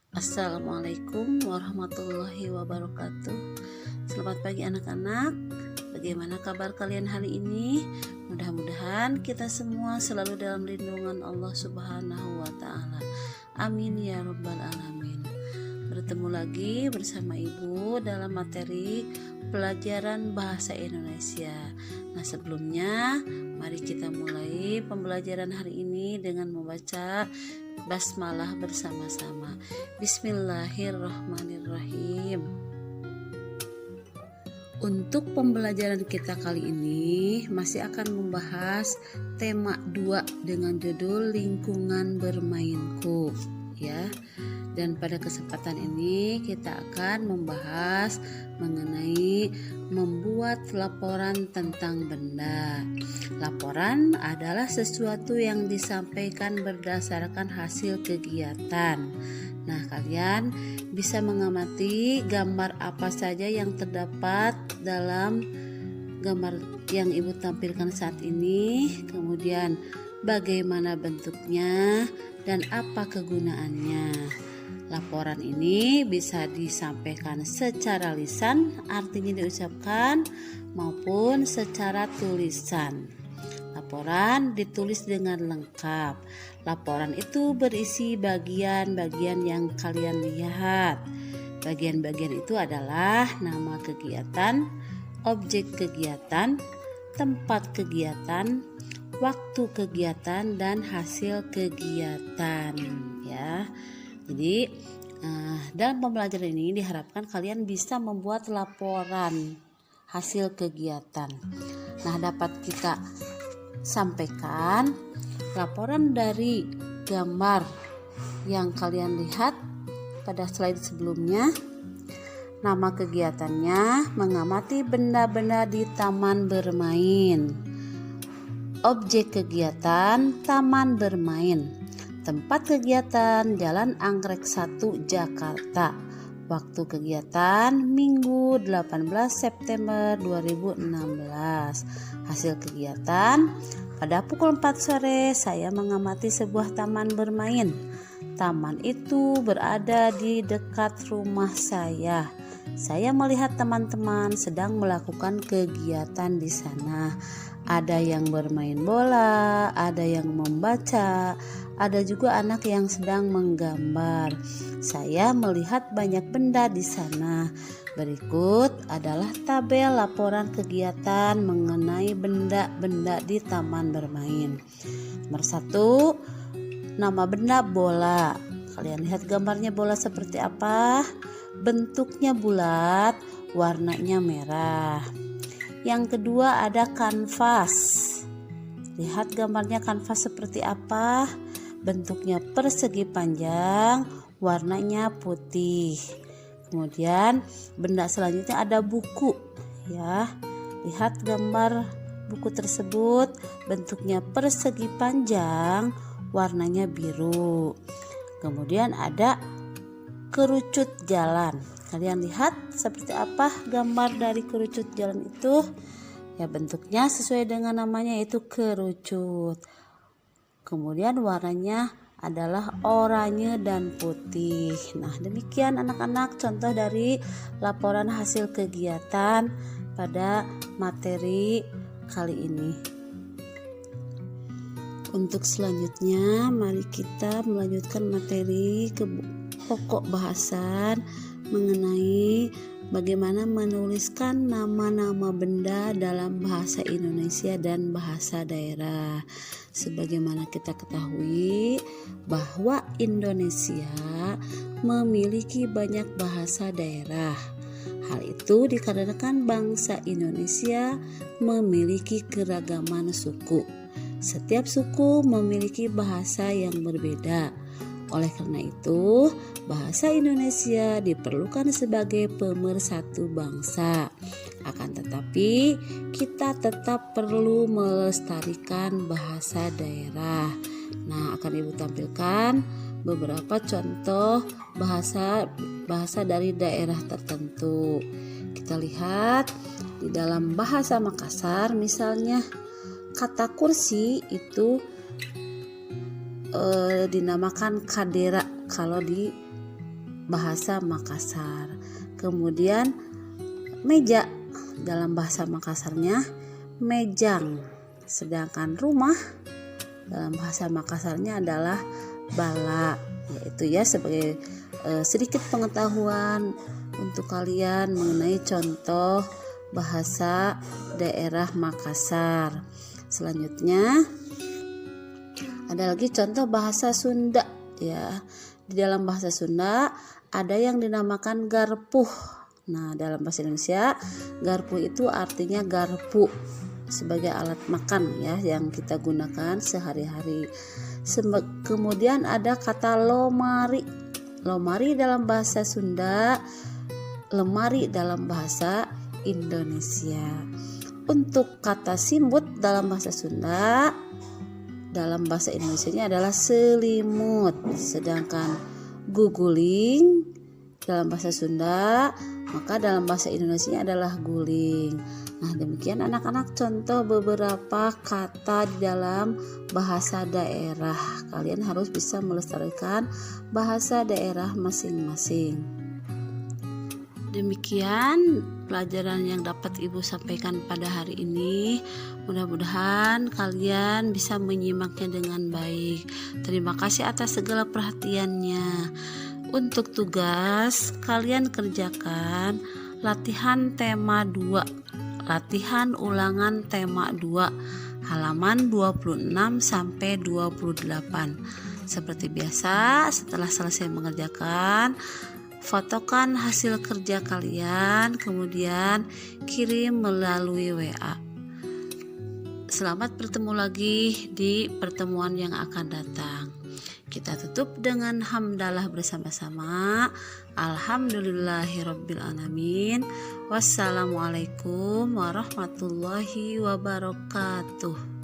Assalamualaikum warahmatullahi wabarakatuh. Selamat pagi anak-anak. Bagaimana kabar kalian hari ini? Mudah-mudahan kita semua selalu dalam lindungan Allah Subhanahu wa taala. Amin ya rabbal alamin. Bertemu lagi bersama Ibu dalam materi pelajaran bahasa Indonesia. Nah, sebelumnya mari kita mulai pembelajaran hari ini dengan membaca basmalah bersama-sama. Bismillahirrahmanirrahim. Untuk pembelajaran kita kali ini masih akan membahas tema 2 dengan judul lingkungan bermainku, ya. Dan pada kesempatan ini kita akan membahas mengenai membuat laporan tentang benda. Laporan adalah sesuatu yang disampaikan berdasarkan hasil kegiatan. Nah, kalian bisa mengamati gambar apa saja yang terdapat dalam gambar yang Ibu tampilkan saat ini, kemudian bagaimana bentuknya dan apa kegunaannya. Laporan ini bisa disampaikan secara lisan, artinya diucapkan, maupun secara tulisan. Laporan ditulis dengan lengkap. Laporan itu berisi bagian-bagian yang kalian lihat. Bagian-bagian itu adalah nama kegiatan, objek kegiatan, tempat kegiatan, waktu kegiatan, dan hasil kegiatan, ya. Jadi dalam pembelajaran ini diharapkan kalian bisa membuat laporan hasil kegiatan. Nah, dapat kita sampaikan laporan dari gambar yang kalian lihat pada slide sebelumnya. Nama kegiatannya mengamati benda-benda di taman bermain. Objek kegiatan taman bermain. Tempat kegiatan Jalan Anggrek 1 Jakarta. Waktu kegiatan Minggu 18 September 2016. Hasil kegiatan pada pukul 4 sore saya mengamati sebuah taman bermain. Taman itu berada di dekat rumah saya. Saya melihat teman-teman sedang melakukan kegiatan di sana. Ada yang bermain bola, ada yang membaca, ada juga anak yang sedang menggambar. Saya melihat banyak benda di sana. Berikut adalah tabel laporan kegiatan mengenai benda-benda di taman bermain. Nomor 1, nama benda bola. Kalian lihat gambarnya bola seperti apa? Bentuknya bulat, warnanya merah. Yang kedua ada kanvas. Lihat gambarnya kanvas seperti apa? Bentuknya persegi panjang, warnanya putih. Kemudian benda selanjutnya ada buku, ya. Lihat gambar buku tersebut, bentuknya persegi panjang, warnanya biru. Kemudian ada kerucut jalan. Kalian lihat seperti apa gambar dari kerucut jalan itu? Ya, bentuknya sesuai dengan namanya, yaitu kerucut. Kemudian warnanya adalah oranye dan putih. Nah, demikian anak-anak contoh dari laporan hasil kegiatan pada materi kali ini. Untuk selanjutnya, mari kita melanjutkan materi pokok bahasan mengenai bagaimana menuliskan nama-nama benda dalam bahasa Indonesia dan bahasa daerah. Sebagaimana kita ketahui bahwa Indonesia memiliki banyak bahasa daerah. Hal itu dikarenakan bangsa Indonesia memiliki keragaman suku. Setiap suku memiliki bahasa yang berbeda. Oleh karena itu, bahasa Indonesia diperlukan sebagai pemersatu bangsa. Akan tetapi, kita tetap perlu melestarikan bahasa daerah. Nah, akan Ibu tampilkan beberapa contoh bahasa dari daerah tertentu. Kita lihat di dalam bahasa Makassar, misalnya kata kursi itu dinamakan kadera kalau di bahasa Makassar. Kemudian meja dalam bahasa Makassarnya mejang, sedangkan rumah dalam bahasa Makassarnya adalah bala. Yaitu ya sebagai sedikit pengetahuan untuk kalian mengenai contoh bahasa daerah Makassar. Selanjutnya ada lagi contoh bahasa Sunda ya. Di dalam bahasa Sunda ada yang dinamakan garpuh. Nah, dalam bahasa Indonesia garpu itu artinya garpu sebagai alat makan ya yang kita gunakan sehari-hari. Kemudian ada kata lomari. Lomari dalam bahasa Sunda, lemari dalam bahasa Indonesia. Untuk kata simbut dalam bahasa Sunda, dalam bahasa Indonesianya adalah selimut, sedangkan guguling dalam bahasa Sunda, maka dalam bahasa Indonesianya adalah guling. Nah, demikian anak-anak contoh beberapa kata di dalam bahasa daerah. Kalian harus bisa melestarikan bahasa daerah masing-masing. Demikian pelajaran yang dapat Ibu sampaikan pada hari ini. Mudah-mudahan kalian bisa menyimaknya dengan baik. Terima kasih atas segala perhatiannya. Untuk tugas, kalian kerjakan latihan tema 2, latihan ulangan tema 2, halaman 26 sampai 28. Seperti biasa, setelah selesai mengerjakan, fotokan hasil kerja kalian, kemudian kirim melalui WA. Selamat bertemu lagi di pertemuan yang akan datang. Kita tutup dengan hamdalah bersama-sama. Alhamdulillahirabbil alamin. Wassalamualaikum warahmatullahi wabarakatuh.